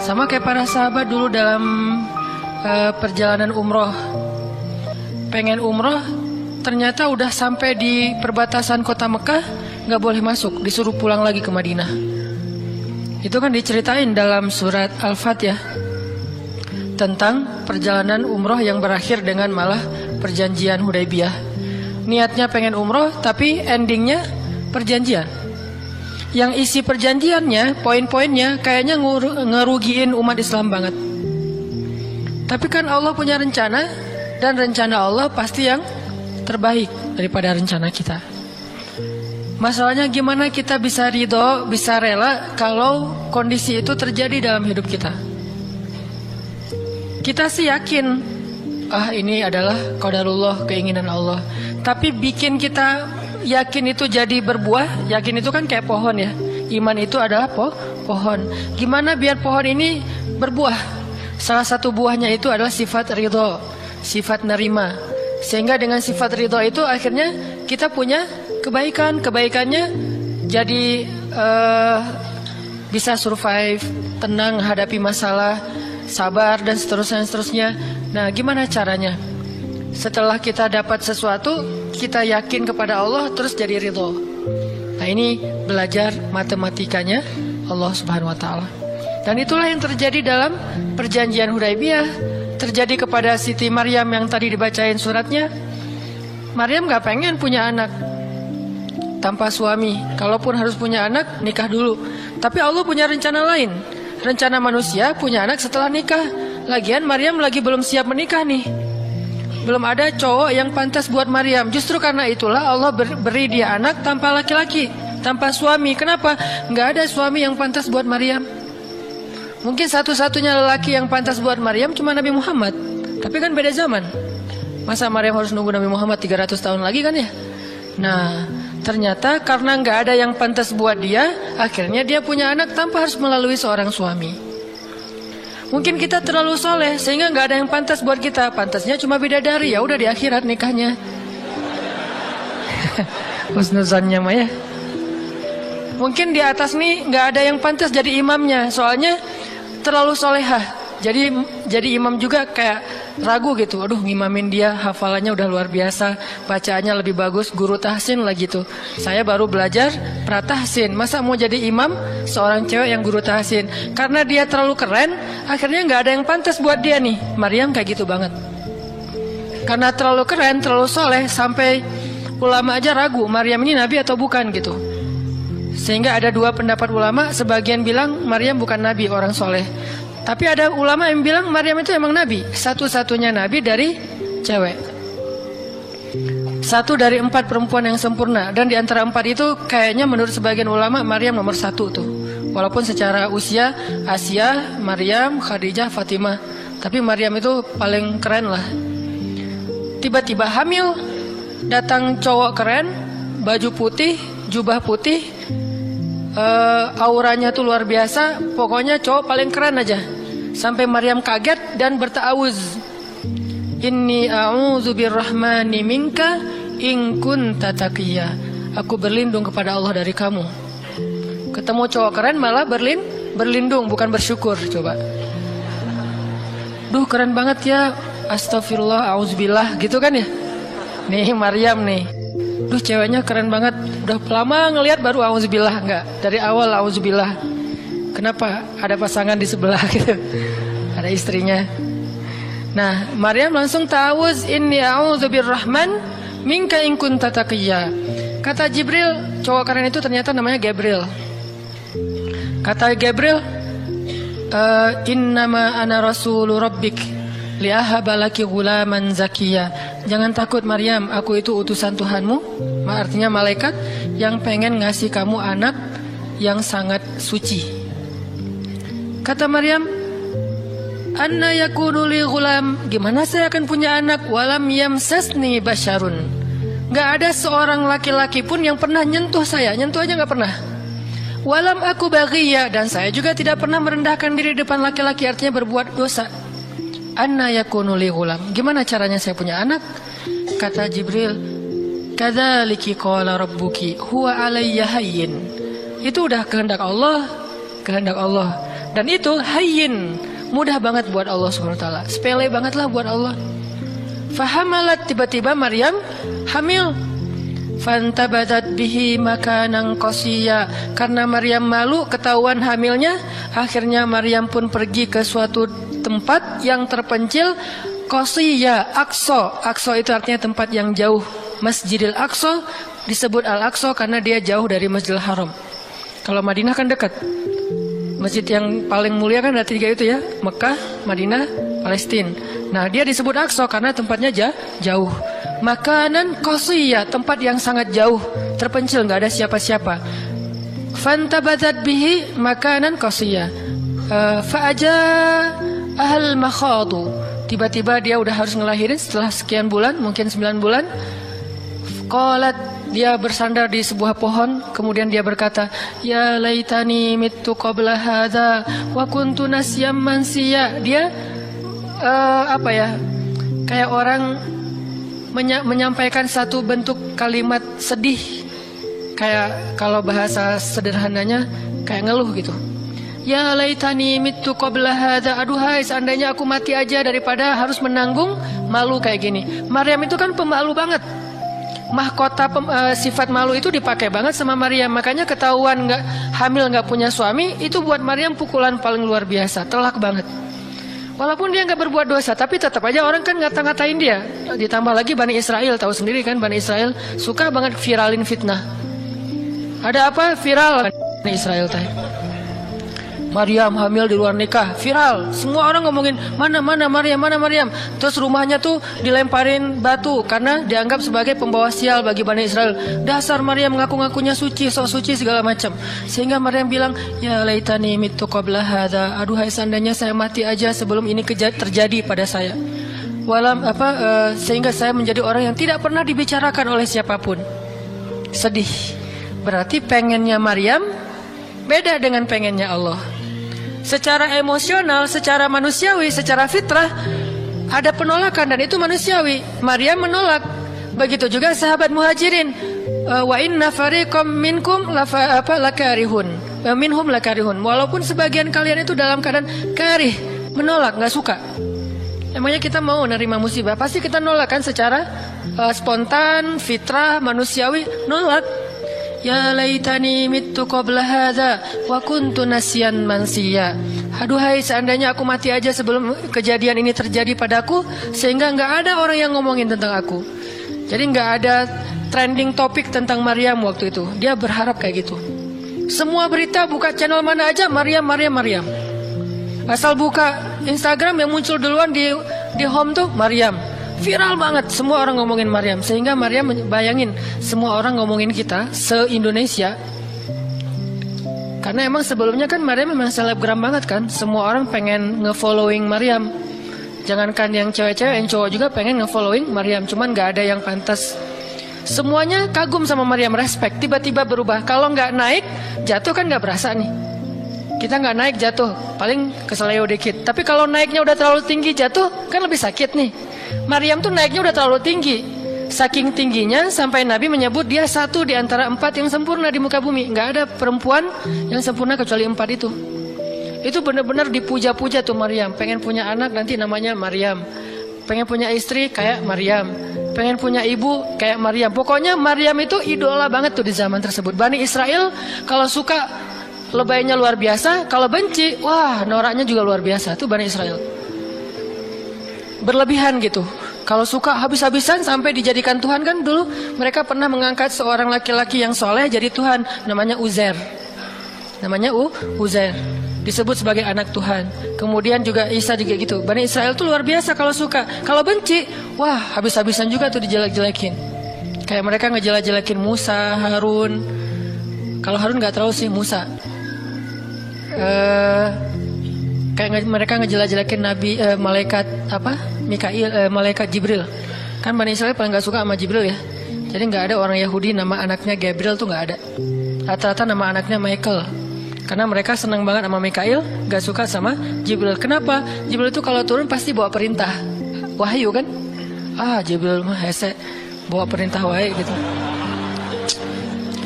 Sama kayak para sahabat dulu dalam perjalanan umroh. Pengen umroh, ternyata udah sampai di perbatasan kota Mekah, gak boleh masuk, disuruh pulang lagi ke Madinah. Itu kan diceritain dalam surat Al-Fatihah tentang perjalanan umroh yang berakhir dengan malah perjanjian Hudaybiyah. Niatnya pengen umroh, tapi endingnya perjanjian. Yang isi perjanjiannya, poin-poinnya kayaknya ngerugiin umat Islam banget. Tapi kan Allah punya rencana, dan rencana Allah pasti yang terbaik daripada rencana kita. Masalahnya gimana kita bisa ridho, bisa rela kalau kondisi itu terjadi dalam hidup kita. Kita sih yakin, ini adalah qadarullah, keinginan Allah. Tapi bikin kita yakin itu jadi berbuah, yakin itu kan kayak pohon ya. Iman itu adalah pohon. Gimana biar pohon ini berbuah? Salah satu buahnya itu adalah sifat ridho, sifat nerima. Sehingga dengan sifat ridho itu akhirnya kita punya kebaikan. Kebaikannya jadi bisa survive, tenang hadapi masalah, sabar dan seterusnya. Nah, gimana caranya? Setelah kita dapat sesuatu, kita yakin kepada Allah, terus jadi ridho. Nah, ini belajar matematikanya Allah Subhanahu wa Ta'ala. Dan itulah yang terjadi dalam perjanjian Hudaybiyah. Terjadi kepada Siti Maryam yang tadi dibacain suratnya. Maryam gak pengen punya anak tanpa suami. Kalaupun harus punya anak, nikah dulu. Tapi Allah punya rencana lain. Rencana manusia punya anak setelah nikah. Lagian Maryam lagi belum siap menikah nih. Belum ada cowok yang pantas buat Maryam. Justru karena itulah Allah beri dia anak tanpa laki-laki, tanpa suami. Kenapa? Gak ada suami yang pantas buat Maryam. Mungkin satu-satunya lelaki yang pantas buat Maryam cuma Nabi Muhammad. Tapi kan beda zaman. Masa Maryam harus nunggu Nabi Muhammad 300 tahun lagi kan ya? Nah, ternyata karena gak ada yang pantas buat dia, akhirnya dia punya anak tanpa harus melalui seorang suami. Mungkin kita terlalu soleh sehingga gak ada yang pantas buat kita. Pantasnya cuma bidadari, ya udah di akhirat nikahnya. Husnuzannya mah ya. Mungkin di atas nih gak ada yang pantas jadi imamnya, soalnya terlalu solehah. Jadi imam juga kayak ragu gitu. Aduh, ngimamin dia, hafalannya udah luar biasa, bacaannya lebih bagus, guru tahsin lah gitu. Saya baru belajar pratahsin, masa mau jadi imam seorang cewek yang guru tahsin? Karena dia terlalu keren, akhirnya gak ada yang pantas buat dia nih. Maryam kayak gitu banget. Karena terlalu keren, terlalu soleh, sampai ulama aja ragu Maryam ini nabi atau bukan gitu. Sehingga ada dua pendapat ulama, sebagian bilang Maryam bukan nabi, orang soleh. Tapi ada ulama yang bilang Maryam itu emang nabi, satu-satunya nabi dari cewek. Satu dari 4 perempuan yang sempurna. Dan di antara 4 itu kayaknya menurut sebagian ulama Maryam nomor 1 tuh. Walaupun secara usia Asia, Maryam, Khadijah, Fatimah, tapi Maryam itu paling keren lah. Tiba-tiba hamil, datang cowok keren, baju putih, jubah putih, auranya tuh luar biasa. Pokoknya cowok paling keren aja. Sampai Maryam kaget dan berta'awuz. Inni a'udzu birrahmani minka in kunta taqiyya. Aku berlindung kepada Allah dari kamu. Ketemu cowok keren malah berlindung, bukan bersyukur. Coba. Duh, keren banget ya. Astagfirullah, auzubillah gitu kan ya. Nih Maryam nih. Duh, ceweknya keren banget. Udah lama ngelihat baru auzubillah, enggak. Dari awal auzubillah. Kenapa? Ada pasangan di sebelah gitu. Ada istrinya. Nah, Maryam langsung ta'awuz, inni a'udzu birrahman minka in kunta taqiyya. Kata Jibril, cowok keren itu ternyata namanya Gabriel. Kata Gabriel, innama ana rasulu rabbik li'ahaba laki ghulaman zakiyya. Jangan takut Maryam, aku itu utusan Tuhanmu, artinya malaikat yang pengen ngasih kamu anak yang sangat suci. Kata Maryam, anna yakunu li ghulam, gimana saya akan punya anak, walam yamsasni basyarun, gak ada seorang laki-laki pun yang pernah nyentuh saya, nyentuh aja gak pernah. Walam aku baghiyya, dan saya juga tidak pernah merendahkan diri depan laki-laki, artinya berbuat dosa. Anna yakunu li ghulam, gimana caranya saya punya anak? Kata Jibril, kadzaliki qala rabbuki huwa alayya hayyin. Itu udah kehendak Allah. Dan itu hayyin, mudah banget buat Allah Subhanahu wa taala. Sepele banget lah buat Allah. Fahamalat, tiba-tiba Maryam hamil. Fantabadat bihi makanan qasiyya, karena Maryam malu ketahuan hamilnya, akhirnya Maryam pun pergi ke suatu tempat yang terpencil, qasiyya, Aqsa. Aqsa itu artinya tempat yang jauh. Masjidil Aqsa disebut Al-Aqsa karena dia jauh dari Masjidil Haram. Kalau Madinah kan dekat. Masjid yang paling mulia kan ada 3 itu ya, Mekah, Madinah, Palestina. Nah, dia disebut Aqsa karena tempatnya jauh. Makanan qasiyya, tempat yang sangat jauh, terpencil, nggak ada siapa-siapa. Fantabadat bihi makanan qasiyya. Fa'aja ahl makhadu. Tiba-tiba dia udah harus ngelahirin setelah sekian bulan, mungkin 9 bulan. Qalat, dia bersandar di sebuah pohon, kemudian dia berkata, ya laitani mittu qabla hadza wa kuntu nasyam mansiya. Dia kayak orang menyampaikan satu bentuk kalimat sedih, kayak kalau bahasa sederhananya kayak ngeluh gitu. Ya laitani mittu qabla hadza, aduhai seandainya aku mati aja daripada harus menanggung malu kayak gini. Maryam itu kan pemalu banget. Mahkota sifat malu itu dipakai banget sama Maryam. Makanya ketahuan hamil nggak punya suami, itu buat Maryam pukulan paling luar biasa, telak banget. Walaupun dia nggak berbuat dosa, tapi tetap aja orang kan ngata-ngatain dia. Ditambah lagi Bani Israel, tahu sendiri kan, Bani Israel suka banget viralin fitnah. Ada apa viral Bani Israel teh? Maryam hamil di luar nikah, viral. Semua orang ngomongin mana Maryam. Terus rumahnya tuh dilemparin batu karena dianggap sebagai pembawa sial bagi Bani Israel. Dasar Maryam ngaku-ngakunya suci, sok suci segala macam. Sehingga Maryam bilang, ya laitani mittu qabla hadza, aduhai seandainya saya mati aja sebelum ini terjadi pada saya. Sehingga saya menjadi orang yang tidak pernah dibicarakan oleh siapapun. Sedih. Berarti pengennya Maryam beda dengan pengennya Allah. Secara emosional, secara manusiawi, secara fitrah ada penolakan dan itu manusiawi. Maryam menolak. Begitu juga sahabat Muhajirin. Wa inna fariqam minkum lakarihun. Minhum lakarihun. Walaupun sebagian kalian itu dalam keadaan karih, menolak, nggak suka. Emangnya kita mau nerima musibah? Pasti kita nolak kan secara spontan, fitrah, manusiawi, nolak. Ya laitani mittu qabla hadza wa kuntu nasyan mansiya. Aduhai seandainya aku mati aja sebelum kejadian ini terjadi padaku, sehingga nggak ada orang yang ngomongin tentang aku. Jadi nggak ada trending topik tentang Maryam waktu itu. Dia berharap kayak gitu. Semua berita buka channel mana aja Maryam. Asal buka Instagram yang muncul duluan di home tuh Maryam. Viral banget, semua orang ngomongin Maryam. Sehingga Maryam bayangin, semua orang ngomongin kita se-Indonesia. Karena emang sebelumnya kan Maryam memang selebgram banget kan. Semua orang pengen nge-following Maryam. Jangankan yang cewek-cewek, yang cowok juga pengen nge-following Maryam. Cuman gak ada yang pantas. Semuanya kagum sama Maryam, respect. Tiba-tiba berubah. Kalau gak naik, jatuh kan gak berasa nih. Kita gak naik jatuh, paling keseleo dikit. Tapi kalau naiknya udah terlalu tinggi jatuh, kan lebih sakit nih. Maryam tuh naiknya udah terlalu tinggi. Saking tingginya sampai Nabi menyebut dia satu di antara 4 yang sempurna di muka bumi. Gak ada perempuan yang sempurna kecuali 4 itu. Itu benar-benar dipuja-puja tuh Maryam. Pengen punya anak nanti namanya Maryam. Pengen punya istri kayak Maryam. Pengen punya ibu kayak Maryam. Pokoknya Maryam itu idola banget tuh di zaman tersebut. Bani Israel kalau suka lebaynya luar biasa, kalau benci, wah noraknya juga luar biasa. Tuh Bani Israel berlebihan gitu. Kalau suka habis-habisan sampai dijadikan Tuhan kan dulu mereka pernah mengangkat seorang laki-laki yang soleh jadi Tuhan, namanya Uzair. Uzair disebut sebagai anak Tuhan. Kemudian juga Isa juga gitu. Bani Israel tuh luar biasa kalau suka. Kalau benci, wah habis-habisan juga tuh dijelek-jelekin. Kayak mereka ngejelek-jelekin Musa, Harun. Kalau Harun nggak terlalu sih, Musa. Kayak mereka ngejelek-jelekin Nabi malaikat malaikat Jibril. Kan Bani Israel paling gak suka sama Jibril ya. Jadi gak ada orang Yahudi nama anaknya Gabriel tuh gak ada. Rata-rata nama anaknya Michael. Karena mereka senang banget sama Mikail, gak suka sama Jibril. Kenapa? Jibril itu kalau turun pasti bawa perintah. Wahyu kan? Jibril mah hese bawa perintah wae gitu.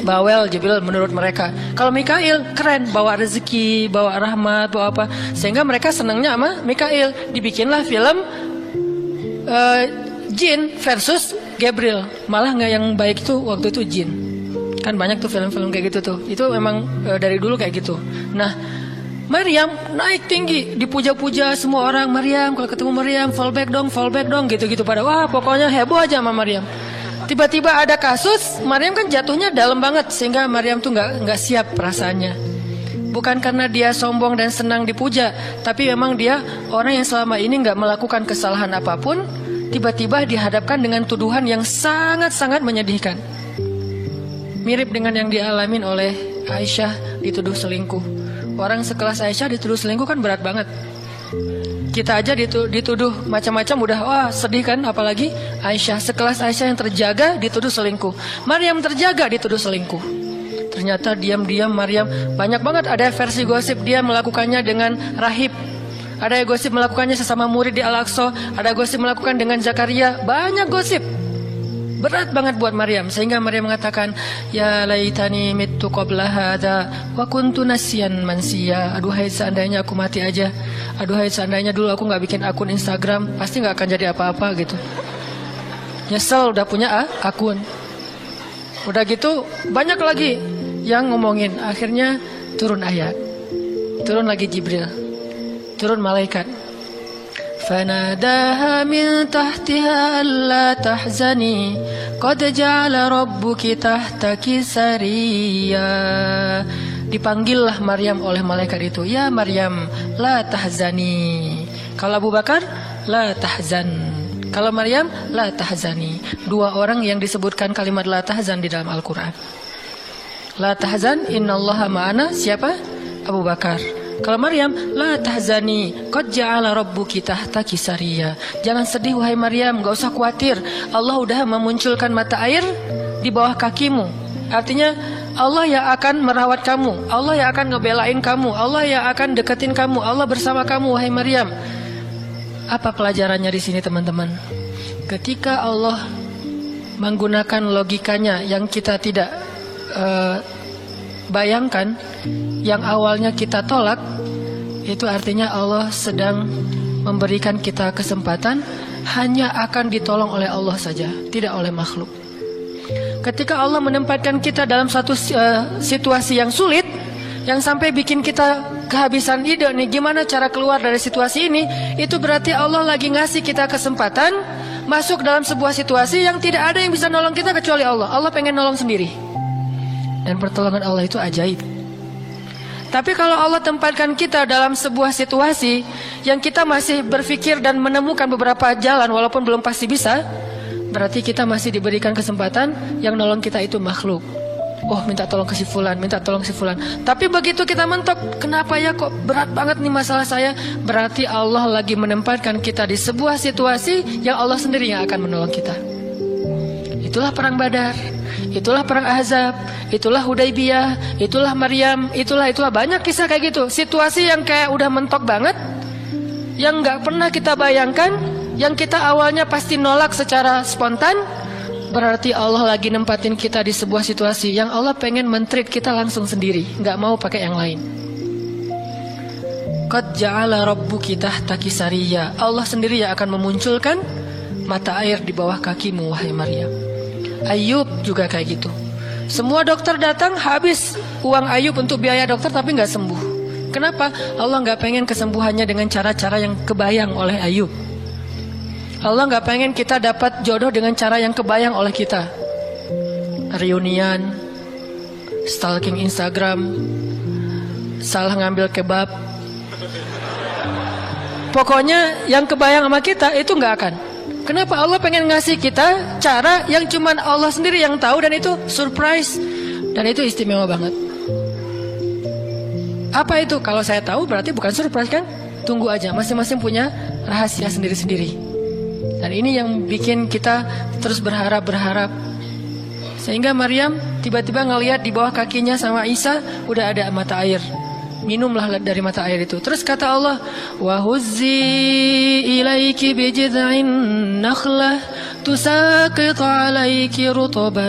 bawel Jibril menurut mereka. Kalau Mikail keren, bawa rezeki, bawa rahmat, bawa apa. Sehingga mereka senangnya sama Mikail. Dibikinlah film jin versus Gabriel. Malah nggak yang baik itu waktu itu jin. Kan banyak tuh film-film kayak gitu tuh. Itu memang dari dulu kayak gitu. Nah, Maryam naik tinggi, dipuja-puja semua orang. Maryam, kalau ketemu Maryam, fall back dong, gitu-gitu pada. Wah, pokoknya heboh aja sama Maryam. Tiba-tiba ada kasus, Maryam kan jatuhnya dalam banget, sehingga Maryam tuh nggak siap perasaannya. Bukan karena dia sombong dan senang dipuja, tapi memang dia orang yang selama ini nggak melakukan kesalahan apapun, tiba-tiba dihadapkan dengan tuduhan yang sangat-sangat menyedihkan. Mirip dengan yang dialamin oleh Aisyah dituduh selingkuh. Orang sekelas Aisyah dituduh selingkuh kan berat banget. Kita aja dituduh macam-macam udah wah sedih kan, apalagi Aisyah sekelas Aisyah yang terjaga dituduh selingkuh. Maryam terjaga dituduh selingkuh. Ternyata diam-diam Maryam banyak banget ada versi gosip dia melakukannya dengan rahib. Ada gosip melakukannya sesama murid di Al-Aqsa, ada gosip melakukan dengan Zakaria, banyak gosip. Berat banget buat Maryam, sehingga Maryam mengatakan, ya laitani mittu qabla hadza wa kuntu nasiyan mansiya. Aduhai seandainya aku mati aja. Aduhai seandainya dulu aku nggak bikin akun Instagram, pasti nggak akan jadi apa-apa gitu. Nyesel udah punya akun. Udah gitu banyak lagi yang ngomongin. Akhirnya turun ayat, turun lagi Jibril, turun malaikat. فناداها من تحتها ألا تحزني قد جعل ربك تحتك سريا. Dipanggillah Maryam oleh malaikat itu, ya Maryam, la tahzani. Kalau Abu Bakar, la tahzan. Kalau Maryam, la tahzani. Dua orang yang disebutkan kalimat la tahzan di dalam Al-Quran. La tahzan, innallaha ma'ana. Siapa? Abu Bakar. Kalau Maryam, la tahzani, qad ja'ala rabbuki tahtaki sariya. Jangan sedih wahai Maryam, gak usah khawatir. Allah udah memunculkan mata air di bawah kakimu. Artinya Allah yang akan merawat kamu, Allah yang akan ngebelain kamu, Allah yang akan deketin kamu, Allah bersama kamu wahai Maryam. Apa pelajarannya di sini teman-teman? Ketika Allah menggunakan logikanya yang kita tidak bayangkan, yang awalnya kita tolak, itu artinya Allah sedang memberikan kita kesempatan hanya akan ditolong oleh Allah saja, tidak oleh makhluk. Ketika Allah menempatkan kita dalam satu situasi yang sulit, yang sampai bikin kita kehabisan ide nih gimana cara keluar dari situasi ini, itu berarti Allah lagi ngasih kita kesempatan masuk dalam sebuah situasi yang tidak ada yang bisa nolong kita kecuali Allah. Allah pengen nolong sendiri. Dan pertolongan Allah itu ajaib. Tapi kalau Allah tempatkan kita dalam sebuah situasi yang kita masih berpikir dan menemukan beberapa jalan walaupun belum pasti bisa, berarti kita masih diberikan kesempatan yang nolong kita itu makhluk. Oh, minta tolong ke si fulan, minta tolong si fulan. Tapi begitu kita mentok, kenapa ya kok berat banget nih masalah saya? Berarti Allah lagi menempatkan kita di sebuah situasi yang Allah sendiri yang akan menolong kita. Itulah perang Badar, itulah perang Ahzab, itulah Hudaybiyah, itulah Maryam, itulah banyak kisah kayak gitu. Situasi yang kayak udah mentok banget, yang nggak pernah kita bayangkan, yang kita awalnya pasti nolak secara spontan. Berarti Allah lagi nempatin kita di sebuah situasi yang Allah pengen men-treat kita langsung sendiri, nggak mau pakai yang lain. Qad ja'ala rabbuki tahtaki sariya. Allah sendiri yang akan memunculkan mata air di bawah kakimu wahai Maryam. Ayub juga kayak gitu. Semua dokter datang, habis uang Ayub untuk biaya dokter tapi nggak sembuh. Kenapa? Allah nggak pengen kesembuhannya dengan cara-cara yang kebayang oleh Ayub. Allah nggak pengen kita dapat jodoh dengan cara yang kebayang oleh kita. Reunian, stalking Instagram, salah ngambil kebab. Pokoknya yang kebayang sama kita itu nggak akan. Kenapa? Allah pengen ngasih kita cara yang cuman Allah sendiri yang tahu, dan itu surprise, dan itu istimewa banget. Apa itu? Kalau saya tahu berarti bukan surprise kan? Tunggu aja, masing-masing punya rahasia sendiri-sendiri. Dan ini yang bikin kita terus berharap. Sehingga Maryam tiba-tiba ngelihat di bawah kakinya sama Isa udah ada mata air. Minumlah dari mata air itu. Terus kata Allah, wa huzzi ilaiki bijid'in nakhlah تساقط عليك رطبا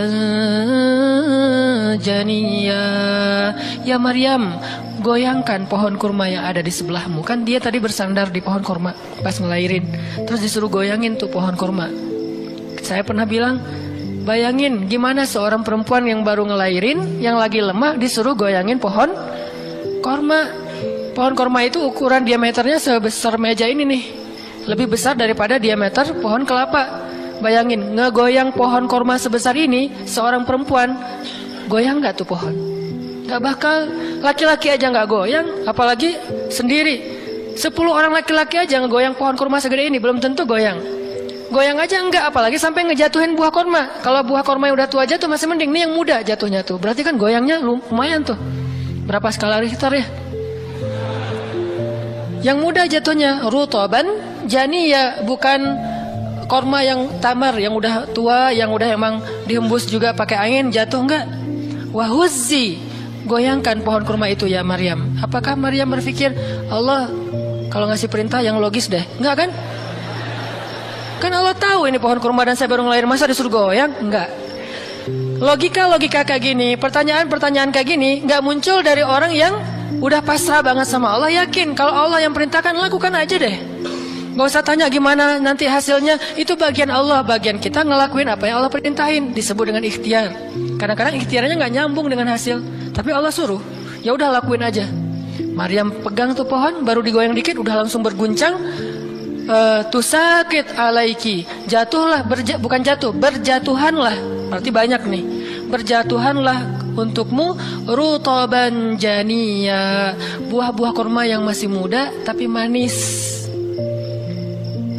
جنيا. Ya Maryam, goyangkan pohon kurma yang ada di sebelahmu. Kan dia tadi bersandar di pohon kurma pas ngelahirin, terus disuruh goyangin tuh pohon kurma. Saya pernah bilang, bayangin gimana seorang perempuan yang baru ngelahirin, yang lagi lemah, disuruh goyangin pohon kurma. Pohon kurma itu ukuran diameternya sebesar meja ini nih, lebih besar daripada diameter pohon kelapa. Bayangin, ngegoyang pohon kurma sebesar ini, seorang perempuan, goyang gak tuh pohon? Gak bakal. Laki-laki aja gak goyang, apalagi sendiri. 10 orang laki-laki aja ngegoyang pohon kurma segede ini, belum tentu goyang. Goyang aja enggak, apalagi sampai ngejatuhin buah kurma. Kalau buah kurma yang udah tua jatuh masih mending, nih yang muda jatuhnya tuh, berarti kan goyangnya lumayan tuh. Berapa skala Richter ya? Yang muda jatuhnya rutoban janiya, bukan korma yang tamar, yang udah tua, yang udah emang dihembus juga pakai angin jatuh, enggak. Wahuzzi, goyangkan pohon kurma itu ya Maryam. Apakah Maryam berpikir Allah kalau ngasih perintah yang logis deh? Enggak kan? Kan Allah tahu ini pohon kurma dan saya baru ngelahirin, masa disuruh goyang? Enggak. Logika kayak gini, pertanyaan kayak gini enggak muncul dari orang yang udah pasrah banget sama Allah, yakin kalau Allah yang perintahkan, lakukan aja deh. Gak usah tanya gimana nanti hasilnya, itu bagian Allah. Bagian kita ngelakuin apa yang Allah perintahin, disebut dengan ikhtiar. Kadang-kadang ikhtiarnya gak nyambung dengan hasil, tapi Allah suruh, ya udah lakuin aja. Maryam pegang tuh pohon, baru digoyang dikit udah langsung berguncang. Tusakit alaiki, jatuhlah, bukan jatuh, berjatuhanlah, berarti banyak nih. Berjatuhanlah untukmu rutoban janiya, buah-buah kurma yang masih muda tapi manis.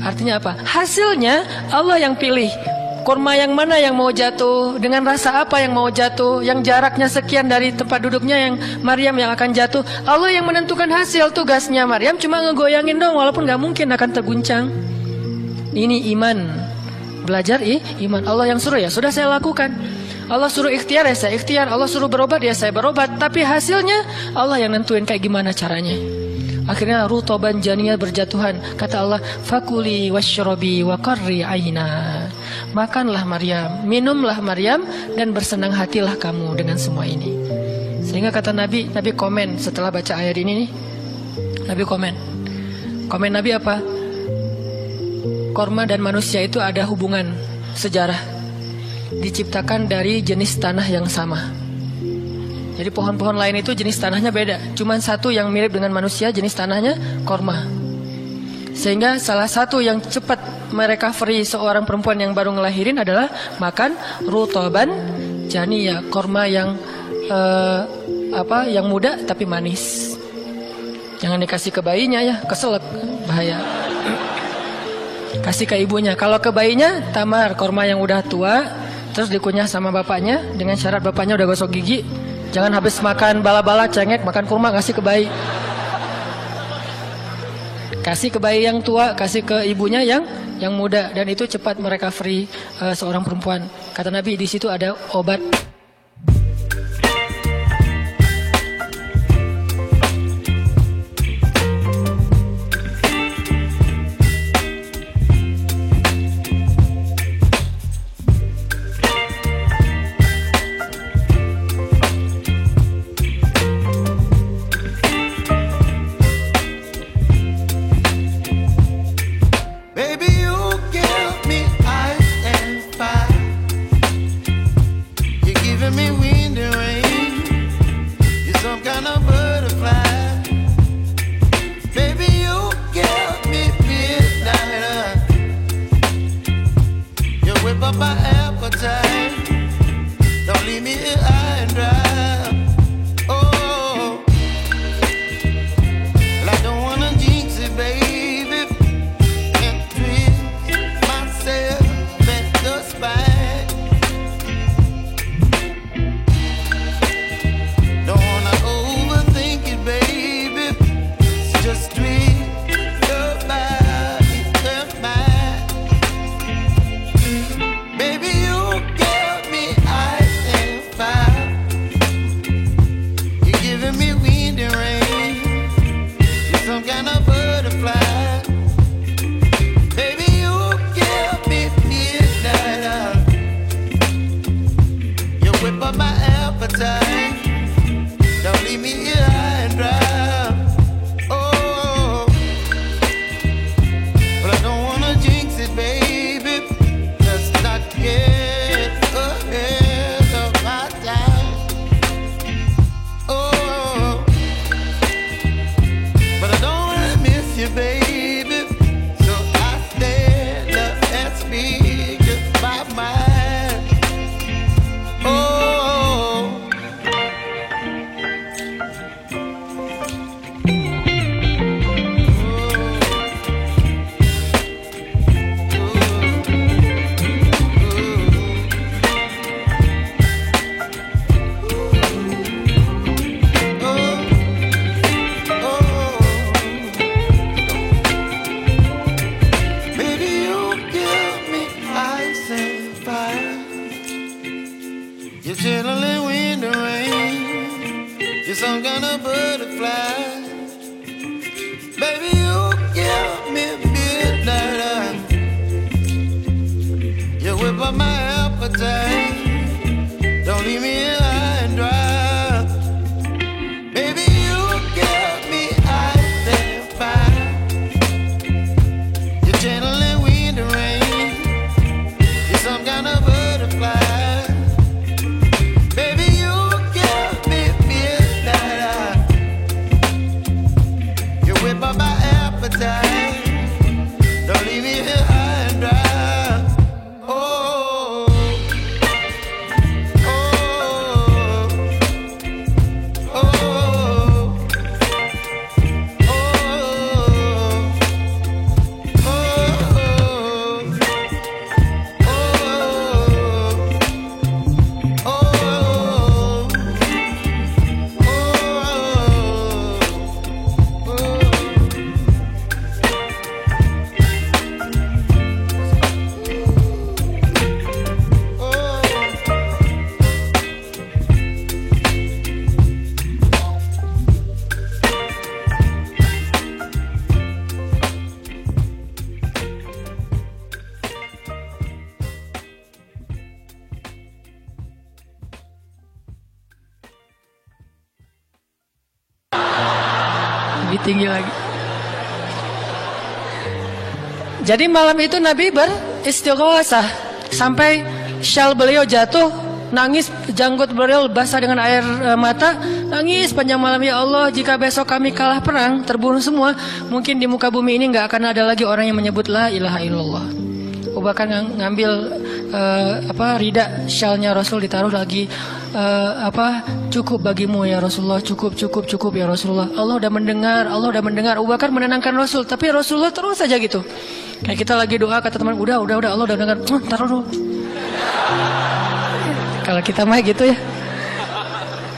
Artinya apa? Hasilnya Allah yang pilih kurma yang mana yang mau jatuh, dengan rasa apa yang mau jatuh, yang jaraknya sekian dari tempat duduknya yang Maryam yang akan jatuh. Allah yang menentukan hasil. Tugasnya Maryam cuma ngegoyangin dong, walaupun gak mungkin akan terguncang. Ini iman, belajar iman. Allah yang suruh, ya sudah saya lakukan. Allah suruh ikhtiar, ya saya ikhtiar. Allah suruh berobat, ya saya berobat. Tapi hasilnya Allah yang nentuin kayak gimana caranya. Akhirnya rutoban janiyah, berjatuhan. Kata Allah, fakuli washrobi wa qarri aina. Makanlah Maryam, minumlah Maryam, dan bersenang hatilah kamu dengan semua ini. Sehingga kata Nabi komen setelah baca ayat ini nih. Nabi komen Nabi apa? Korma dan manusia itu ada hubungan sejarah. Diciptakan dari jenis tanah yang sama. Jadi pohon-pohon lain itu jenis tanahnya beda. Cuman satu yang mirip dengan manusia, jenis tanahnya korma. Sehingga salah satu yang cepat merecovery seorang perempuan yang baru ngelahirin adalah makan rutoban janiya, korma yang yang muda tapi manis. Jangan dikasih ke bayinya ya, keselak, bahaya. Kasih ke ibunya. Kalau ke bayinya tamar, korma yang udah tua, terus dikunyah sama bapaknya dengan syarat bapaknya udah gosok gigi. Jangan habis makan bala-bala cengek, makan kurma kasih ke bayi. Kasih ke bayi yang tua, kasih ke ibunya yang muda, dan itu cepat merecovery seorang perempuan. Kata Nabi, di situ ada obat. You're some kind of butterfly. Baby, you give me midnight. You whip up my appetite. Don't leave me here high and dry. Baby, you give me ice and fire. You're channeling wind and rain. You're some kind of butterfly. Baby, you give me midnight. You whip up my appetite. Don't leave me here high and dry. Tinggi lagi. Jadi malam itu Nabi beristighosah sampai syal beliau jatuh, nangis, janggut beliau basah dengan air mata, nangis panjang malam. Ya Allah, jika besok kami kalah perang, terbunuh semua, mungkin di muka bumi ini nggak akan ada lagi orang yang menyebut la ilaha illallah. Abu Bakar ngambil rida syalnya Rasul, ditaruh lagi. Cukup bagimu ya Rasulullah, cukup ya Rasulullah. Allah udah mendengar. Abu Bakar menenangkan Rasul, tapi Rasulullah terus saja gitu. Kayak kita lagi doa, kata teman, udah Allah udah mendengar. Taruh dulu. Kalau kita mah gitu ya.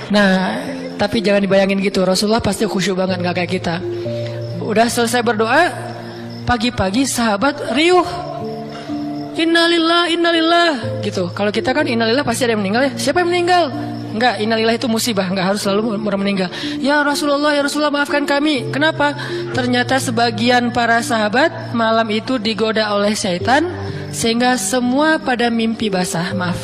Nah, tapi jangan dibayangin gitu. Rasulullah pasti khusyuk banget, nggak kayak kita. Udah selesai berdoa, pagi-pagi sahabat riuh. Innalillah gitu. Kalau kita kan innalillah pasti ada yang meninggal ya. Siapa yang meninggal? Enggak, innalillah itu musibah, enggak harus selalu orang meninggal. Ya Rasulullah maafkan kami. Kenapa? Ternyata sebagian para sahabat malam itu digoda oleh syaitan sehingga semua pada mimpi basah. Maaf.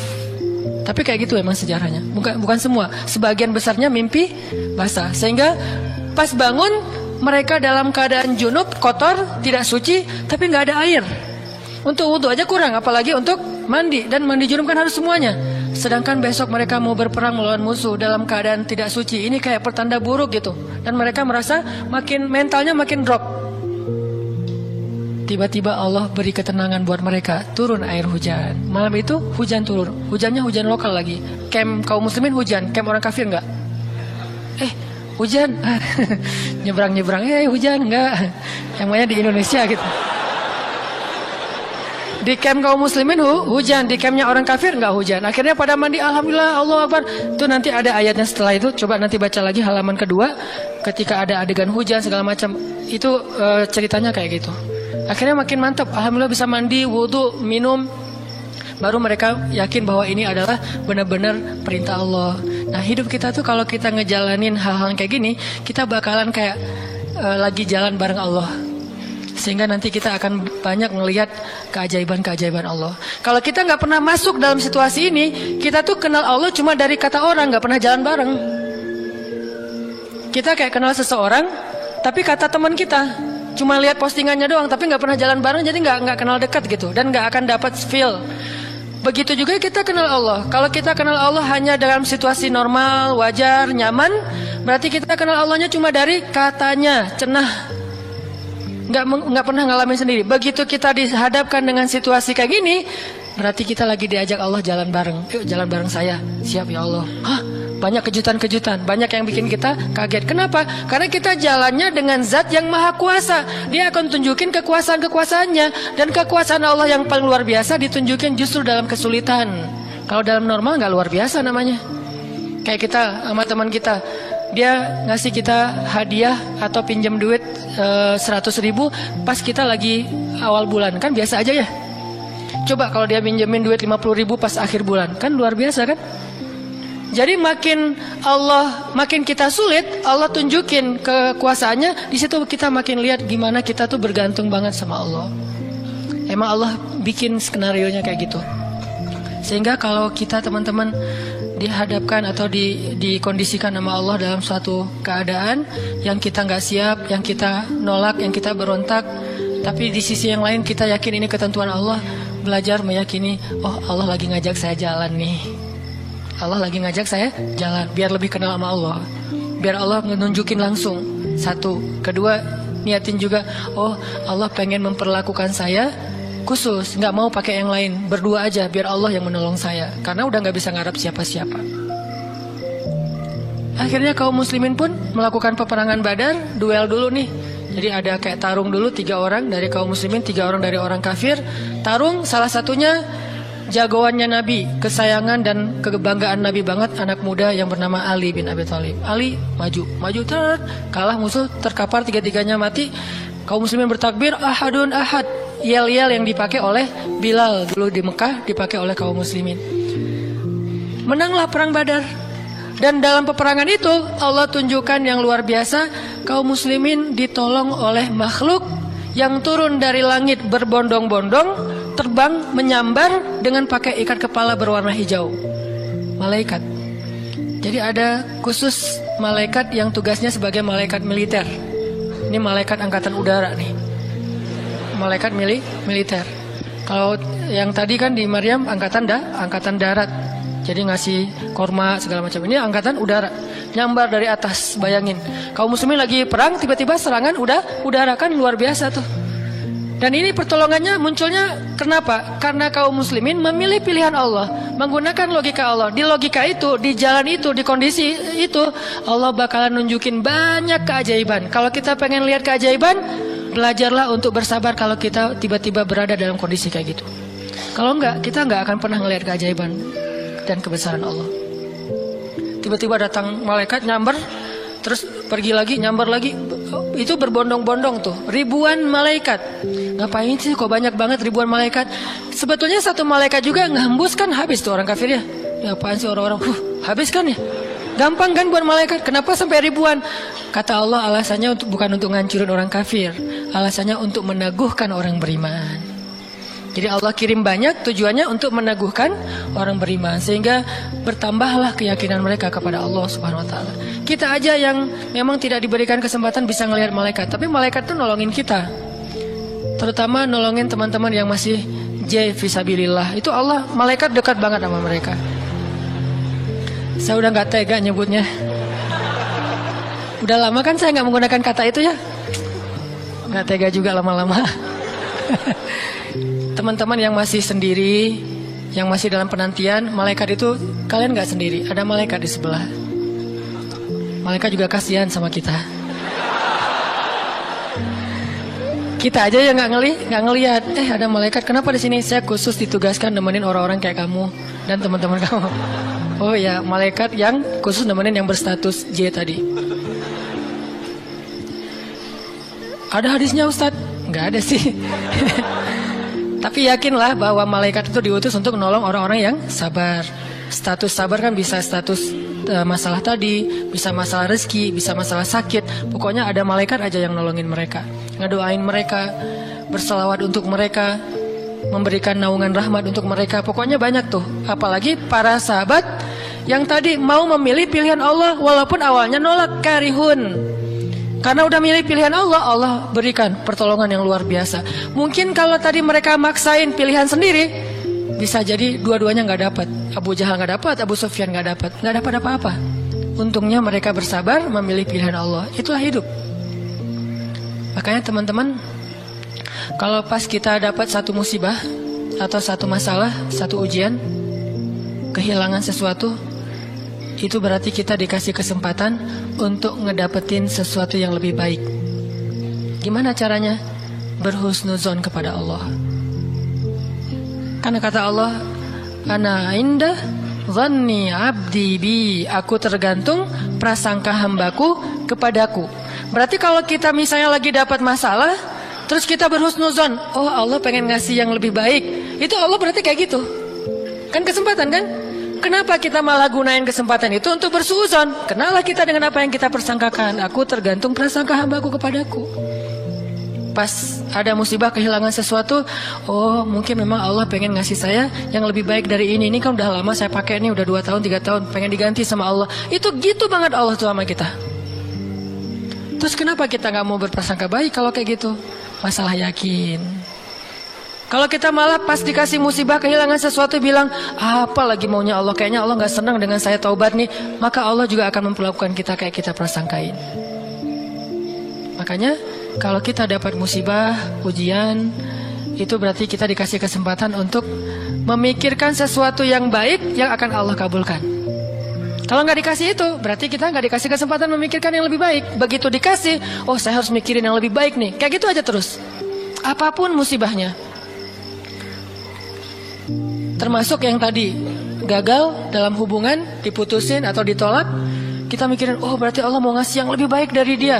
Tapi kayak gitu emang sejarahnya. Bukan semua. Sebagian besarnya mimpi basah. Sehingga pas bangun mereka dalam keadaan junub, kotor, tidak suci, tapi enggak ada air. Untuk wudhu aja kurang, apalagi untuk mandi. Dan mandi junub kan harus semuanya. Sedangkan besok mereka mau berperang melawan musuh dalam keadaan tidak suci. Ini kayak pertanda buruk gitu. Dan mereka merasa mentalnya makin drop. Tiba-tiba Allah beri ketenangan buat mereka. Turun air hujan. Malam itu hujan turun. Hujannya hujan lokal lagi. Camp kaum muslimin hujan, camp orang kafir enggak. Hujan. Nyebrang-nyebrang, hujan enggak. Yang namanya di Indonesia gitu. Di camp kaum muslimin hujan, di campnya orang kafir nggak hujan. Akhirnya pada mandi, alhamdulillah, Allahu Akbar. Itu nanti ada ayatnya setelah itu. Coba nanti baca lagi halaman kedua. Ketika ada adegan hujan segala macam, itu ceritanya kayak gitu. Akhirnya makin mantap. Alhamdulillah bisa mandi, wudhu, minum. Baru mereka yakin bahwa ini adalah benar-benar perintah Allah. Nah, hidup kita tuh kalau kita ngejalanin hal-hal kayak gini, kita bakalan kayak lagi jalan bareng Allah. Sehingga nanti kita akan banyak melihat keajaiban-keajaiban Allah. Kalau kita nggak pernah masuk dalam situasi ini, kita tuh kenal Allah cuma dari kata orang, nggak pernah jalan bareng. Kita kayak kenal seseorang, tapi kata teman kita, cuma lihat postingannya doang, tapi nggak pernah jalan bareng, jadi nggak kenal dekat gitu, dan nggak akan dapat feel. Begitu juga kita kenal Allah. Kalau kita kenal Allah hanya dalam situasi normal, wajar, nyaman, berarti kita kenal Allahnya cuma dari katanya, cenah. Nggak pernah ngalamin sendiri. Begitu kita dihadapkan dengan situasi kayak gini, berarti kita lagi diajak Allah jalan bareng. Yuk jalan bareng saya. Siap ya Allah. Banyak kejutan-kejutan, banyak yang bikin kita kaget. Kenapa? Karena kita jalannya dengan zat yang maha kuasa. Dia akan tunjukin kekuasaan-kekuasaannya. Dan kekuasaan Allah yang paling luar biasa ditunjukin justru dalam kesulitan. Kalau dalam normal nggak luar biasa namanya. Kayak kita sama teman kita, dia ngasih kita hadiah atau pinjam duit 100.000 pas kita lagi awal bulan, kan biasa aja ya. Coba kalau dia pinjemin duit 50.000 pas akhir bulan, kan luar biasa kan. Jadi makin kita sulit, Allah tunjukin kekuasaannya, di situ kita makin lihat gimana kita tuh bergantung banget sama Allah. Emang Allah bikin skenarionya kayak gitu. Sehingga kalau kita teman-teman dihadapkan atau dikondisikan sama Allah dalam suatu keadaan yang kita nggak siap, yang kita nolak, yang kita berontak, tapi di sisi yang lain kita yakin ini ketentuan Allah, belajar meyakini, oh Allah lagi ngajak saya jalan nih. Allah lagi ngajak saya jalan biar lebih kenal sama Allah, biar Allah nunjukin langsung. Satu, kedua, niatin juga, oh Allah pengen memperlakukan saya khusus, nggak mau pakai yang lain, berdua aja biar Allah yang menolong saya, karena udah nggak bisa ngarap siapa-siapa. Akhirnya kaum muslimin pun melakukan peperangan Badar, duel dulu nih. Jadi ada kayak tarung dulu, 3 orang dari kaum muslimin, 3 orang dari orang kafir. Tarung, salah satunya jagoannya Nabi, kesayangan dan kebanggaan Nabi banget, anak muda yang bernama Ali bin Abi Thalib. Ali maju kalah musuh, terkapar 3-3-nya mati. Kaum muslimin bertakbir, ahadun ahad. Yel-yel yang dipakai oleh Bilal dulu di Mekah, dipakai oleh kaum muslimin. Menanglah perang Badar. Dan dalam peperangan itu Allah tunjukkan yang luar biasa, kaum muslimin ditolong oleh makhluk yang turun dari langit berbondong-bondong, terbang menyambar dengan pakai ikat kepala berwarna hijau. Malaikat. Jadi ada khusus malaikat yang tugasnya sebagai malaikat militer. Ini malaikat angkatan udara nih. Malaikat militer. Kalau yang tadi kan di Maryam angkatan darat. Jadi ngasih korma segala macam. Ini angkatan udara, nyambar dari atas. Bayangin, kaum muslimin lagi perang, tiba-tiba serangan udara, kan luar biasa tuh. Dan ini pertolongannya munculnya kenapa? Karena kaum muslimin memilih pilihan Allah, menggunakan logika Allah. Di logika itu, di jalan itu, di kondisi itu, Allah bakalan nunjukin banyak keajaiban. Kalau kita pengen lihat keajaiban, belajarlah untuk bersabar kalau kita tiba-tiba berada dalam kondisi kayak gitu. Kalau enggak, kita enggak akan pernah ngelihat keajaiban dan kebesaran Allah. Tiba-tiba datang malaikat nyamber, terus pergi lagi, nyamber lagi. Itu berbondong-bondong tuh, ribuan malaikat. Ngapain sih kok banyak banget ribuan malaikat? Sebetulnya satu malaikat juga ngehembus kan habis tuh orang kafir ya. Ya apaan sih orang-orang, habis kan ya. Gampang kan buat malaikat, kenapa sampai ribuan? Kata Allah, alasannya bukan untuk ngancurin orang kafir, alasannya untuk meneguhkan orang beriman. Jadi Allah kirim banyak, tujuannya untuk meneguhkan orang beriman, sehingga bertambahlah keyakinan mereka kepada Allah Subhanahu wa taala. Kita aja yang memang tidak diberikan kesempatan bisa ngelihat malaikat, tapi malaikat tuh nolongin kita. Terutama nolongin teman-teman yang masih fisabilillah. Itu Allah, malaikat dekat banget sama mereka. Saya udah nggak tega nyebutnya. Udah lama kan saya nggak menggunakan kata itu ya. Nggak tega juga lama-lama. Teman-teman yang masih sendiri, yang masih dalam penantian, malaikat itu kalian nggak sendiri, ada malaikat di sebelah. Malaikat juga kasihan sama kita. Kita aja yang nggak ngelihat. Ada malaikat, kenapa di sini? Saya khusus ditugaskan nemenin orang-orang kayak kamu dan teman-teman kamu. Oh ya, malaikat yang khusus nemenin yang berstatus J tadi. Ada hadisnya Ustadz? Nggak ada sih. Tapi yakinlah bahwa malaikat itu diutus untuk menolong orang-orang yang sabar. Status sabar kan bisa status masalah tadi, bisa masalah rezeki, bisa masalah sakit. Pokoknya ada malaikat aja yang nolongin mereka, ngedoain mereka, berselawat untuk mereka, memberikan naungan rahmat untuk mereka. Pokoknya banyak tuh. Apalagi para sahabat yang tadi mau memilih pilihan Allah walaupun awalnya nolak, karihun. Karena udah milih pilihan Allah, Allah berikan pertolongan yang luar biasa. Mungkin kalau tadi mereka maksain pilihan sendiri, bisa jadi dua-duanya nggak dapat. Abu Jahal nggak dapat, Abu Sufyan nggak dapat apa-apa. Untungnya mereka bersabar memilih pilihan Allah. Itulah hidup. Makanya teman-teman, kalau pas kita dapat satu musibah atau satu masalah, satu ujian, kehilangan sesuatu, itu berarti kita dikasih kesempatan untuk ngedapetin sesuatu yang lebih baik. Gimana caranya? Berhusnuzon kepada Allah. Karena kata Allah, ana inda dhanni abdi bi, aku tergantung prasangka hambaku kepadaku. Berarti kalau kita misalnya lagi dapat masalah, terus kita berhusnuzon, oh Allah pengen ngasih yang lebih baik, itu Allah berarti kayak gitu. Kan kesempatan kan? Kenapa kita malah gunain kesempatan itu untuk bersuuzon? Kenalah kita dengan apa yang kita persangkakan. Aku tergantung prasangka hambaku kepadaku. Pas ada musibah kehilangan sesuatu, oh mungkin memang Allah pengen ngasih saya yang lebih baik dari ini. Ini kan udah lama saya pakai, ini udah 2 tahun 3 tahun, pengen diganti sama Allah. Itu gitu banget Allah tuh sama kita. Terus kenapa kita gak mau berprasangka baik kalau kayak gitu? Masalah yakin. Kalau kita malah pas dikasih musibah kehilangan sesuatu bilang, apa lagi maunya Allah, kayaknya Allah gak senang dengan saya taubat nih, maka Allah juga akan memperlakukan kita kayak kita prasangkain. Makanya kalau kita dapat musibah, ujian, itu berarti kita dikasih kesempatan untuk memikirkan sesuatu yang baik yang akan Allah kabulkan. Kalau nggak dikasih itu, berarti kita nggak dikasih kesempatan memikirkan yang lebih baik. Begitu dikasih, oh saya harus mikirin yang lebih baik nih. Kayak gitu aja terus. Apapun musibahnya. Termasuk yang tadi, gagal dalam hubungan, diputusin atau ditolak. Kita mikirin, oh berarti Allah mau ngasih yang lebih baik dari dia.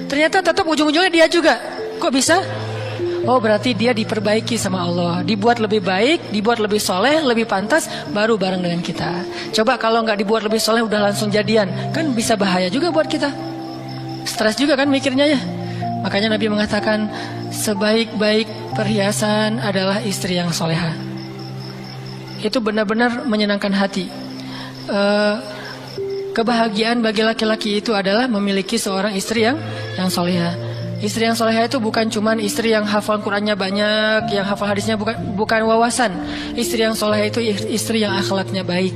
Ternyata tetap ujung-ujungnya dia juga. Kok bisa? Oh berarti dia diperbaiki sama Allah, dibuat lebih baik, dibuat lebih soleh, lebih pantas, baru bareng dengan kita. Coba kalau nggak dibuat lebih soleh udah langsung jadian, kan bisa bahaya juga buat kita. Stres juga kan mikirnya ya. Makanya Nabi mengatakan, sebaik-baik perhiasan adalah istri yang soleha. Itu benar-benar menyenangkan hati. Kebahagiaan bagi laki-laki itu adalah memiliki seorang istri yang soleha. Istri yang soleha itu bukan cuman istri yang hafal Qurannya banyak, yang hafal hadisnya, bukan wawasan. Istri yang soleha itu istri yang akhlaknya baik.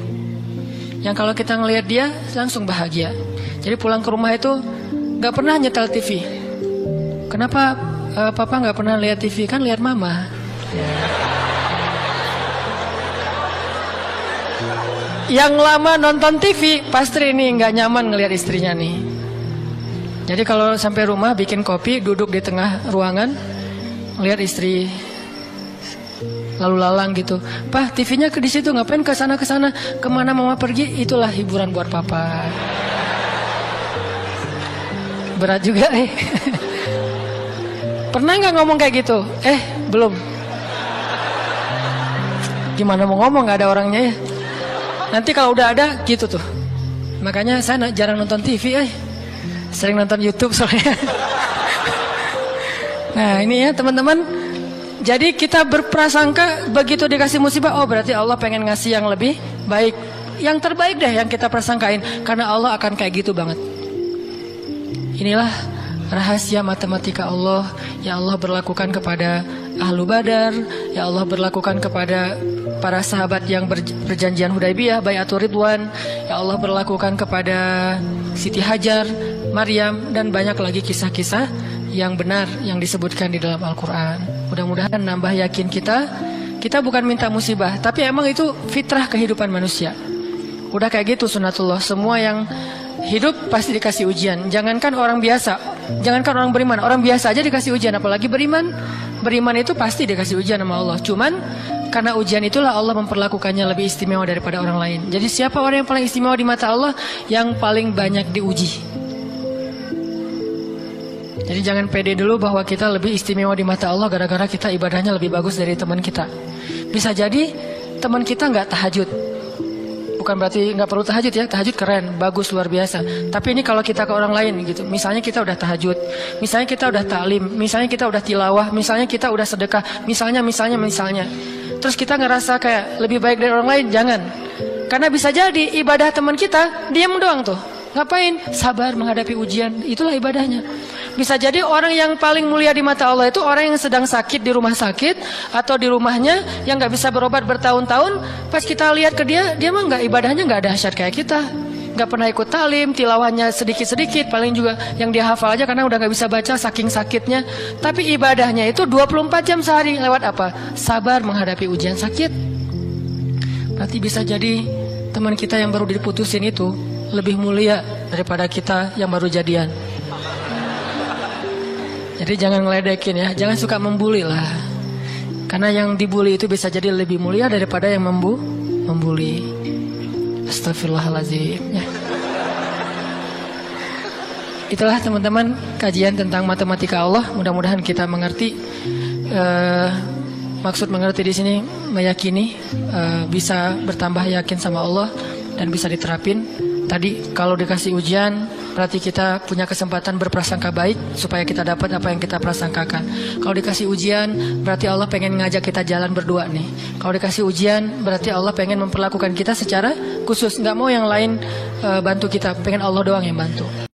Yang kalau kita ngelihat dia langsung bahagia. Jadi pulang ke rumah itu gak pernah nyetel TV. Kenapa papa gak pernah lihat TV? Kan lihat mama. Yang lama nonton TV pasti ini nggak nyaman ngelihat istrinya nih. Jadi kalau sampai rumah bikin kopi, duduk di tengah ruangan, lihat istri lalu lalang gitu. Pak, TV-nya di situ, ngapain ke sana kemana mama pergi? Itulah hiburan buat papa. Berat juga Pernah nggak ngomong kayak gitu? Belum. Gimana mau ngomong nggak ada orangnya ya? Nanti kalau udah ada gitu tuh. Makanya saya jarang nonton TV sering nonton YouTube soalnya. Nah ini ya teman-teman. Jadi kita berprasangka begitu dikasih musibah, oh berarti Allah pengen ngasih yang lebih baik, yang terbaik deh yang kita prasangkain. Karena Allah akan kayak gitu banget. Inilah rahasia matematika Allah yang Allah berlakukan kepada Ahlu Badar, yang Allah berlakukan kepada para sahabat yang berjanjian Hudaybiyah, Bai'atul Ridwan, yang Allah berlakukan kepada Siti Hajar, Maryam, dan banyak lagi kisah-kisah yang benar yang disebutkan di dalam Al-Quran. Mudah-mudahan nambah yakin kita bukan minta musibah, tapi emang itu fitrah kehidupan manusia. Udah kayak gitu sunatullah, semua yang hidup pasti dikasih ujian. Jangankan orang biasa, jangankan orang beriman, orang biasa aja dikasih ujian, apalagi beriman. Beriman itu pasti dikasih ujian sama Allah. Cuman karena ujian itulah Allah memperlakukannya lebih istimewa daripada orang lain. Jadi siapa orang yang paling istimewa di mata Allah? Yang paling banyak diuji. Jadi jangan pede dulu bahwa kita lebih istimewa di mata Allah gara-gara kita ibadahnya lebih bagus dari teman kita. Bisa jadi teman kita nggak tahajud. Bukan berarti nggak perlu tahajud ya, tahajud keren, bagus, luar biasa. Tapi ini kalau kita ke orang lain gitu, misalnya kita udah tahajud, misalnya kita udah taklim, misalnya kita udah tilawah, misalnya kita udah sedekah, misalnya. Terus kita ngerasa kayak lebih baik dari orang lain, jangan. Karena bisa jadi ibadah teman kita diam doang tuh. Ngapain? Sabar menghadapi ujian, itulah ibadahnya. Bisa jadi orang yang paling mulia di mata Allah itu orang yang sedang sakit di rumah sakit atau di rumahnya yang nggak bisa berobat bertahun-tahun. Pas kita lihat ke dia mah nggak, ibadahnya nggak dahsyat kayak kita. Nggak pernah ikut talim, tilawahnya sedikit-sedikit, paling juga yang dia hafal aja karena udah nggak bisa baca saking sakitnya. Tapi ibadahnya itu 24 jam sehari. Lewat apa? Sabar menghadapi ujian sakit. Berarti bisa jadi teman kita yang baru diputusin itu lebih mulia daripada kita yang baru jadian. Jadi jangan ngeledekin ya, jangan suka membuli lah. Karena yang dibully itu bisa jadi lebih mulia daripada yang membuli. Astagfirullahaladzim ya. Itulah teman-teman kajian tentang matematika Allah. Mudah-mudahan kita mengerti maksud mengerti di sini meyakini, bisa bertambah yakin sama Allah dan bisa diterapin. Tadi kalau dikasih ujian berarti kita punya kesempatan berprasangka baik supaya kita dapat apa yang kita prasangkakan. Kalau dikasih ujian berarti Allah pengen ngajak kita jalan berdua nih. Kalau dikasih ujian berarti Allah pengen memperlakukan kita secara khusus, nggak mau yang lain bantu kita, pengen Allah doang yang bantu.